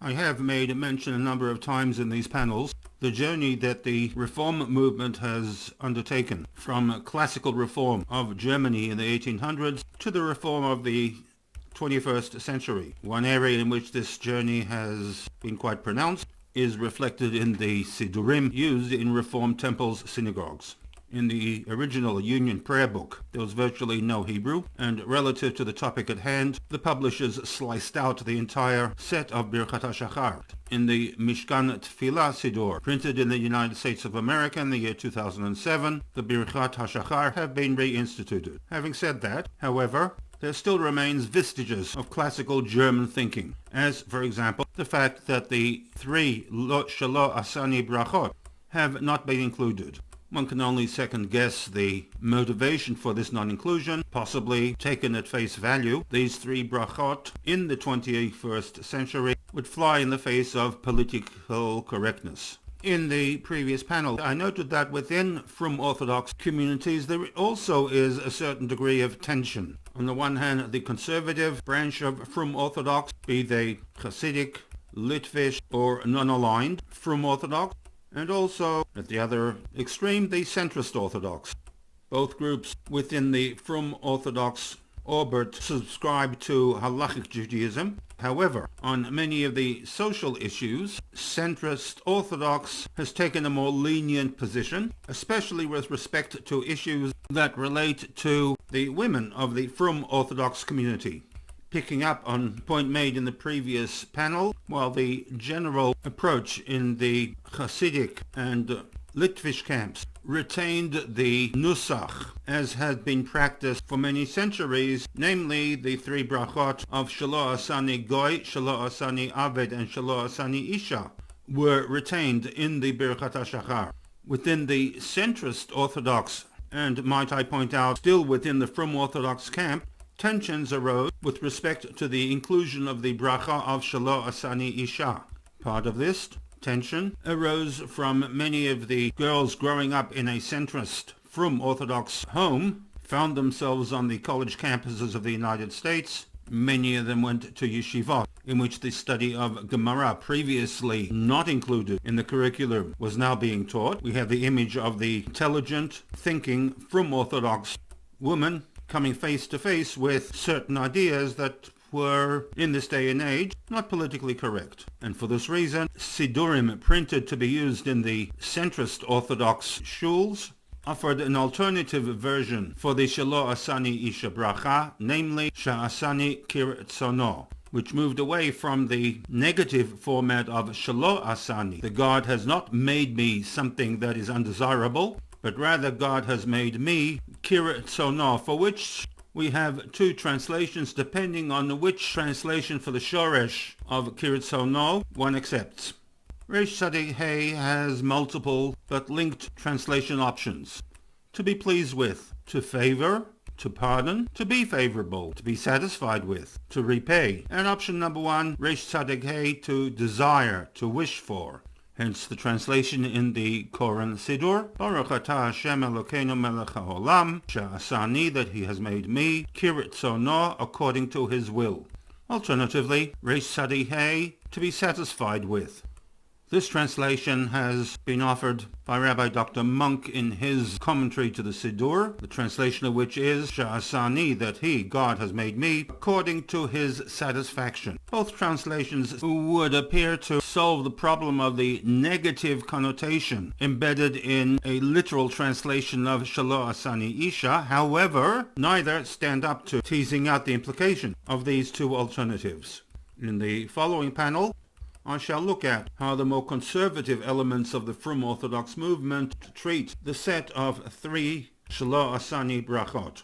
I have made mention a number of times in these panels the journey that the reform movement has undertaken from classical reform of Germany in the 1800s to the reform of the 21st century. One area in which this journey has been quite pronounced is reflected in the Sidurim used in Reformed temples, synagogues. In the original Union Prayer Book, there was virtually no Hebrew, and relative to the topic at hand, the publishers sliced out the entire set of Birchat HaShachar. In the Mishkan Tfilah Siddur, printed in the United States of America in the year 2007, the Birchat HaShachar have been reinstituted. Having said that, however, there still remains vestiges of classical German thinking, as, for example, the fact that the three SheAsani brachot have not been included. One can only second-guess the motivation for this non-inclusion, possibly taken at face value. These three brachot in the 21st century would fly in the face of political correctness. In the previous panel, I noted that within Frum Orthodox communities there also is a certain degree of tension. On the one hand, the conservative branch of Frum Orthodox, be they Hasidic, Litvish, or non-aligned Frum Orthodox, and also, at the other extreme, the centrist Orthodox. Both groups within the Frum Orthodox orbit subscribe to Halachic Judaism. However, on many of the social issues, centrist Orthodox has taken a more lenient position, especially with respect to issues that relate to the women of the Frum Orthodox community. Picking up on a point made in the previous panel, while the general approach in the Hasidic and Litvish camps retained the Nusach as had been practiced for many centuries, namely the three brachot of SheAsani Goy, SheAsani Aved, and SheAsani Isha were retained in the Birchat HaShachar. Within the centrist Orthodox, and might I point out, still within the Frum Orthodox camp, tensions arose with respect to the inclusion of the bracha of SheAsani Isha. Part of this tension arose from many of the girls growing up in a centrist Frum Orthodox home, found themselves on the college campuses of the United States. Many of them went to yeshiva, in which the study of Gemara, previously not included in the curriculum, was now being taught. We have the image of the intelligent, thinking Frum Orthodox woman coming face to face with certain ideas that were, in this day and age, not politically correct. And for this reason, Sidurim printed to be used in the centrist Orthodox shuls offered an alternative version for the SheAsani Isha bracha, namely SheAsani KiRetzonoh, which moved away from the negative format of SheAsani. The God has not made me something that is undesirable, but rather God has made me KiRetzonoh, for which we have two translations depending on which translation for the shoresh of KiRetzonoh one accepts. Reish Tzadik Hey has multiple but linked translation options. To be pleased with, to favor, to pardon, to be favorable, to be satisfied with, to repay. And option number one, Reish Tzadik Hey, to desire, to wish for. Hence the translation in the Koran Siddur, Baruch atah Hashem Elokeinu melech haolam, SheAsani, that he has made me, KiRetzonoh, according to his will. Alternatively, Reish Tzadik Hey, to be satisfied with. This translation has been offered by Rabbi Dr. Monk in his commentary to the Siddur, the translation of which is SheAsani, that he, God, has made me, according to his satisfaction. Both translations would appear to solve the problem of the negative connotation embedded in a literal translation of SheAsani Isha. However, neither stand up to teasing out the implication of these two alternatives. In the following panel, I shall look at how the more conservative elements of the Frum Orthodox movement treat the set of three SheAsani brachot.